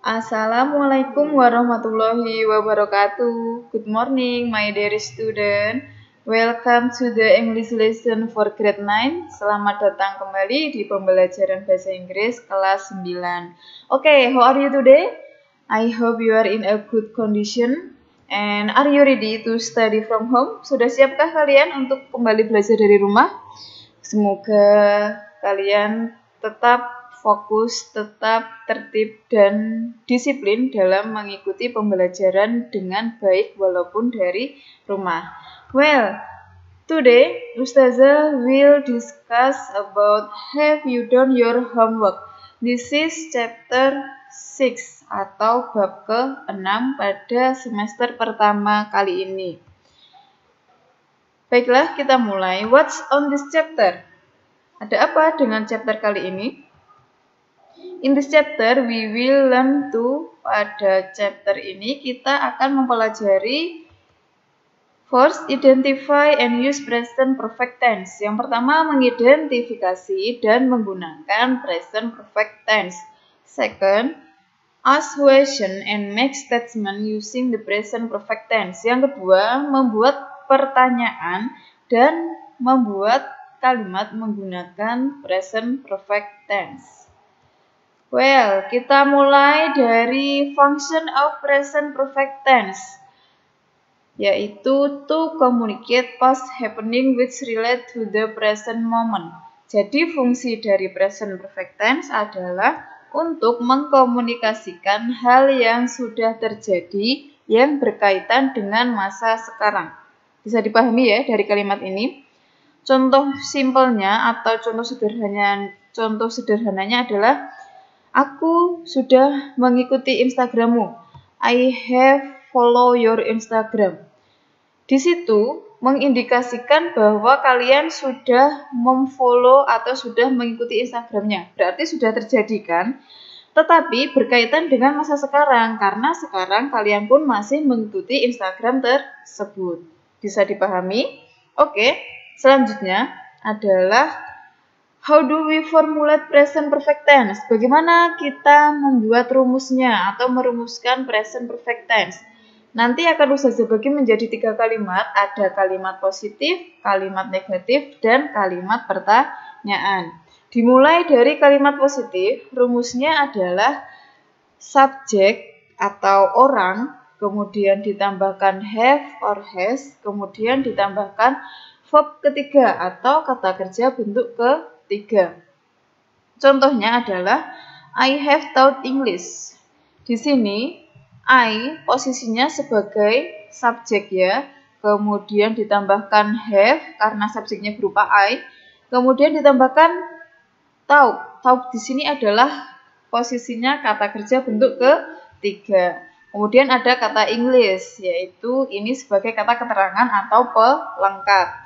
Assalamualaikum warahmatullahi wabarakatuh. Good morning, my dear student. Welcome to the English lesson for grade 9. Selamat datang kembali di pembelajaran bahasa Inggris kelas 9. Okay, how are you today? I hope you are in a good condition. And are you ready to study from home? Sudah siapkah kalian untuk kembali belajar dari rumah? Semoga kalian tetap fokus, tetap tertib dan disiplin dalam mengikuti pembelajaran dengan baik walaupun dari rumah. Well, today Ustazah will discuss about have you done your homework. This is chapter 6 atau bab ke-6 pada semester pertama kali ini. Baiklah, kita mulai. What's on this chapter? Ada apa dengan chapter kali ini? In this chapter, we will learn to, pada chapter ini kita akan mempelajari first, identify and use present perfect tense. Yang pertama, mengidentifikasi dan menggunakan present perfect tense. Second, ask question and make statement using the present perfect tense. Yang kedua, membuat pertanyaan dan membuat kalimat menggunakan present perfect tense. Well, kita mulai dari function of present perfect tense, yaitu to communicate past happening which relate to the present moment. Jadi fungsi dari present perfect tense adalah untuk mengkomunikasikan hal yang sudah terjadi yang berkaitan dengan masa sekarang. Bisa dipahami ya dari kalimat ini? Contoh simpelnya atau contoh sederhananya adalah aku sudah mengikuti Instagrammu. I have follow your Instagram. Di situ mengindikasikan bahwa kalian sudah memfollow atau sudah mengikuti Instagramnya. Berarti sudah terjadi kan? Tetapi berkaitan dengan masa sekarang, karena sekarang kalian pun masih mengikuti Instagram tersebut. Bisa dipahami? Oke, selanjutnya adalah how do we formulate present perfect tense? Bagaimana kita membuat rumusnya atau merumuskan present perfect tense? Nanti akan Ustazah bagi menjadi 3 kalimat. Ada kalimat positif, kalimat negatif, dan kalimat pertanyaan. Dimulai dari kalimat positif, rumusnya adalah subjek atau orang, kemudian ditambahkan have or has, kemudian ditambahkan verb ketiga atau kata kerja bentuk ketiga. Contohnya adalah I have taught English. Di sini I posisinya sebagai subjek ya. Kemudian ditambahkan have karena subjeknya berupa I. Kemudian ditambahkan taught. Taught di sini adalah posisinya kata kerja bentuk ketiga. Kemudian ada kata English, yaitu ini sebagai kata keterangan atau pelengkap.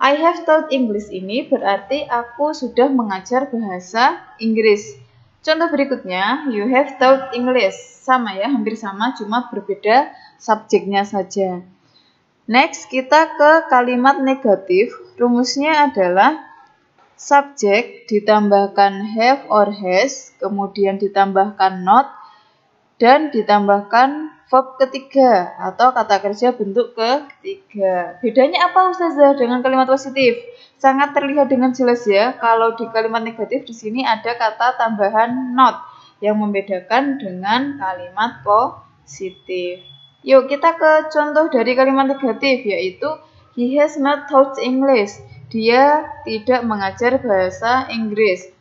I have taught English ini berarti aku sudah mengajar bahasa Inggris. Contoh berikutnya, you have taught English. Sama ya, hampir sama, cuma berbeda subjeknya saja. Next, kita ke kalimat negatif. Rumusnya adalah subjek ditambahkan have or has, kemudian ditambahkan not, dan ditambahkan verb ketiga atau kata kerja bentuk ketiga. Bedanya apa Ustazah dengan kalimat positif? Sangat terlihat dengan jelas ya. Kalau di kalimat negatif di sini ada kata tambahan not yang membedakan dengan kalimat positif. Yuk kita ke contoh dari kalimat negatif, yaitu he has not taught English. Dia tidak mengajar bahasa Inggris.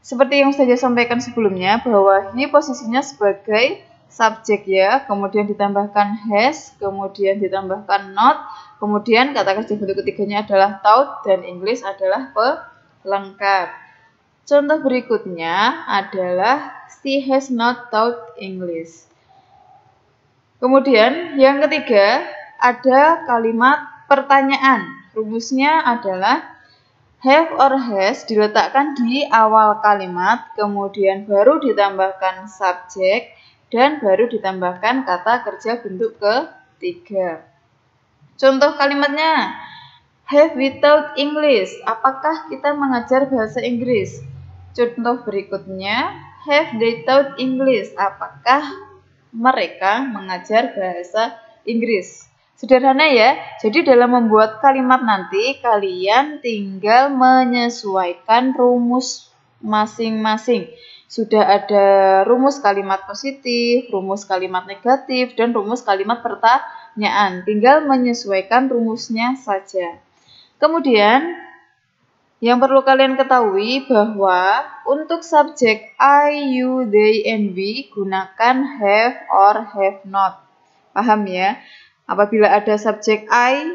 Seperti yang saya sampaikan sebelumnya, bahwa ini posisinya sebagai subjek ya, kemudian ditambahkan has, kemudian ditambahkan not, kemudian kata kerja bentuk ketiganya adalah taught, dan English adalah pelengkap. Contoh berikutnya adalah she has not taught English. Kemudian yang ketiga ada kalimat pertanyaan. Rumusnya adalah have or has diletakkan di awal kalimat, kemudian baru ditambahkan subjek, dan baru ditambahkan kata kerja bentuk ketiga. Contoh kalimatnya, have we taught English? Apakah kita mengajar bahasa Inggris? Contoh berikutnya, Have they taught English? Apakah mereka mengajar bahasa Inggris? Sederhana ya. Jadi dalam membuat kalimat nanti kalian tinggal menyesuaikan rumus masing-masing. Sudah ada rumus kalimat positif, rumus kalimat negatif, dan rumus kalimat pertanyaan. Tinggal menyesuaikan rumusnya saja. Kemudian yang perlu kalian ketahui bahwa untuk subjek I, you, they, and we gunakan have or have not. Paham ya? Apabila ada subjek I,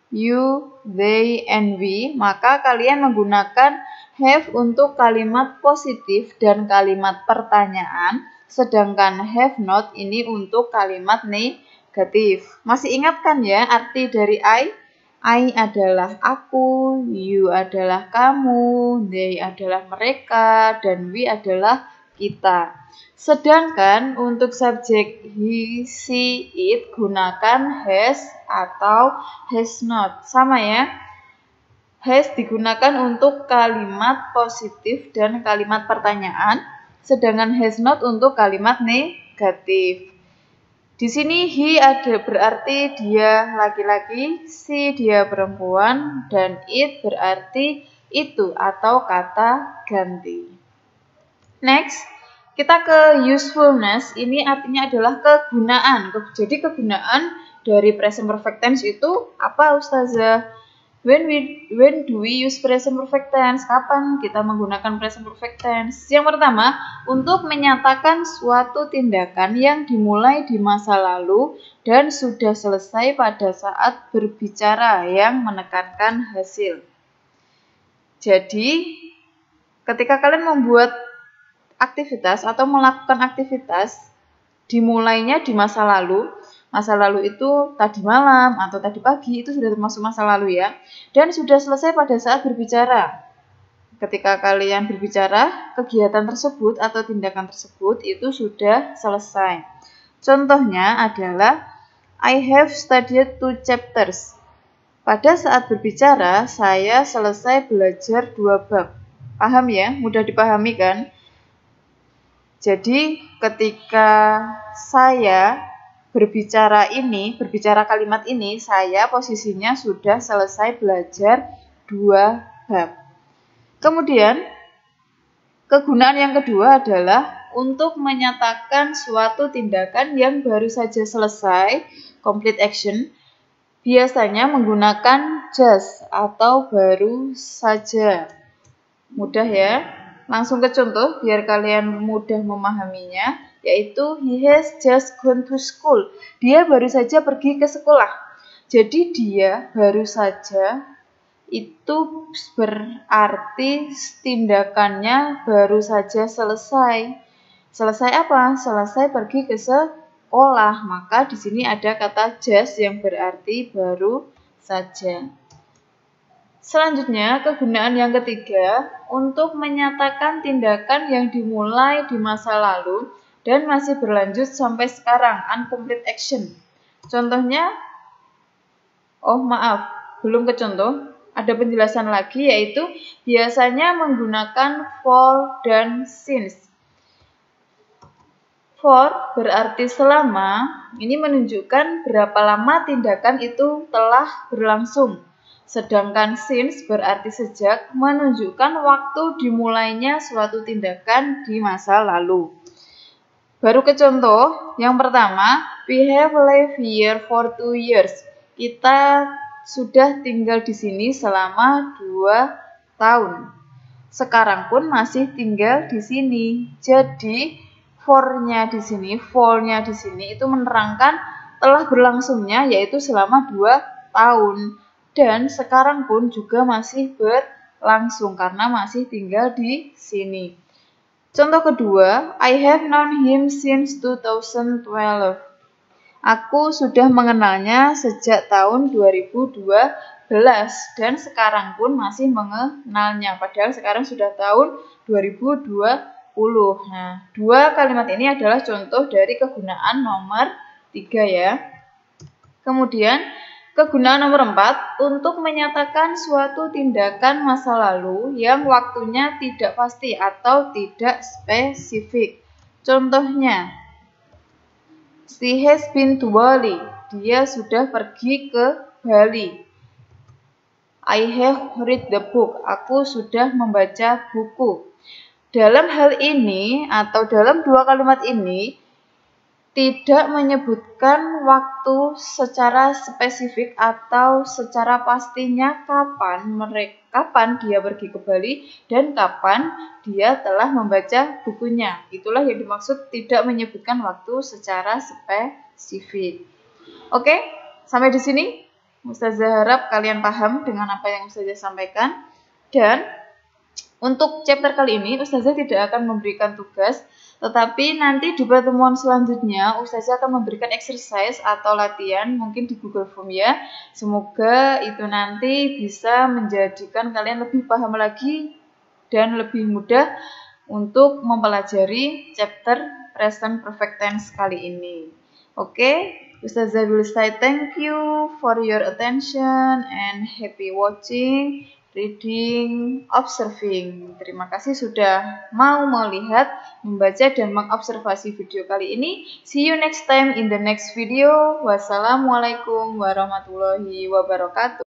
you, they, and we, maka kalian menggunakan have untuk kalimat positif dan kalimat pertanyaan, sedangkan have not ini untuk kalimat negatif. Masih ingat kan ya arti dari I? I adalah aku, you adalah kamu, they adalah mereka, dan we adalah kita. Sedangkan untuk subjek he, she, it gunakan has atau has not. Sama ya. Has digunakan untuk kalimat positif dan kalimat pertanyaan, sedangkan has not untuk kalimat negatif. Di sini he ada berarti dia laki-laki, she dia perempuan, dan it berarti itu atau kata ganti. Next, kita ke usefulness. Ini artinya adalah kegunaan. Jadi kegunaan dari present perfect tense itu apa, Ustazah? When do we use present perfect tense? Kapan kita menggunakan present perfect tense? Yang pertama, untuk menyatakan suatu tindakan yang dimulai di masa lalu dan sudah selesai pada saat berbicara yang menekankan hasil. Jadi, ketika kalian membuat aktivitas atau melakukan aktivitas, dimulainya di masa lalu. Masa lalu itu tadi malam atau tadi pagi, itu sudah termasuk masa lalu ya. Dan sudah selesai pada saat berbicara. Ketika kalian berbicara, kegiatan tersebut atau tindakan tersebut itu sudah selesai. Contohnya adalah I have studied 2 chapters. Pada saat berbicara, saya selesai belajar 2 bab. Paham ya? Mudah dipahami kan? Jadi ketika saya berbicara kalimat ini, saya posisinya sudah selesai belajar 2 bab. Kemudian, kegunaan yang kedua adalah untuk menyatakan suatu tindakan yang baru saja selesai, complete action, biasanya menggunakan just atau baru saja. Mudah ya? Langsung ke contoh biar kalian mudah memahaminya, yaitu he has just gone to school. Dia baru saja pergi ke sekolah. Jadi dia baru saja itu berarti tindakannya baru saja selesai. Selesai apa? Selesai pergi ke sekolah. Maka di sini ada kata just yang berarti baru saja. Selanjutnya, kegunaan yang ketiga untuk menyatakan tindakan yang dimulai di masa lalu dan masih berlanjut sampai sekarang, uncomplete action. Contohnya, belum ke contoh, ada penjelasan lagi yaitu biasanya menggunakan for dan since. For berarti selama, ini menunjukkan berapa lama tindakan itu telah berlangsung. Sedangkan since berarti sejak, menunjukkan waktu dimulainya suatu tindakan di masa lalu. Baru ke contoh, yang pertama, we have lived here for 2 years. Kita sudah tinggal di sini selama 2 tahun. Sekarang pun masih tinggal di sini. Jadi, for-nya di sini itu menerangkan telah berlangsungnya yaitu selama 2 tahun. Dan sekarang pun juga masih berlangsung karena masih tinggal di sini. Contoh kedua, I have known him since 2012. Aku sudah mengenalnya sejak tahun 2012 dan sekarang pun masih mengenalnya. Padahal sekarang sudah tahun 2020. Nah, 2 kalimat ini adalah contoh dari kegunaan nomor 3 ya. Kemudian, Kegunaan nomor 4, untuk menyatakan suatu tindakan masa lalu yang waktunya tidak pasti atau tidak spesifik. Contohnya, she has been to Bali. Dia sudah pergi ke Bali. I have read the book. Aku sudah membaca buku. Dalam hal ini atau dalam dua kalimat ini tidak menyebutkan waktu secara spesifik atau secara pastinya kapan dia pergi ke Bali dan kapan dia telah membaca bukunya. Itulah yang dimaksud tidak menyebutkan waktu secara spesifik. Oke, sampai di sini. Ustazah harap kalian paham dengan apa yang Ustazah sampaikan. Dan untuk chapter kali ini Ustazah tidak akan memberikan tugas, tetapi nanti di pertemuan selanjutnya Ustazah akan memberikan exercise atau latihan mungkin di Google Form ya. Semoga itu nanti bisa menjadikan kalian lebih paham lagi dan lebih mudah untuk mempelajari chapter present perfect tense kali ini. Oke, Ustazah will say thank you for your attention and happy watching, reading, observing. Terima kasih sudah mau melihat, membaca, dan mengobservasi video kali ini. See you next time in the next video. Wassalamualaikum warahmatullahi wabarakatuh.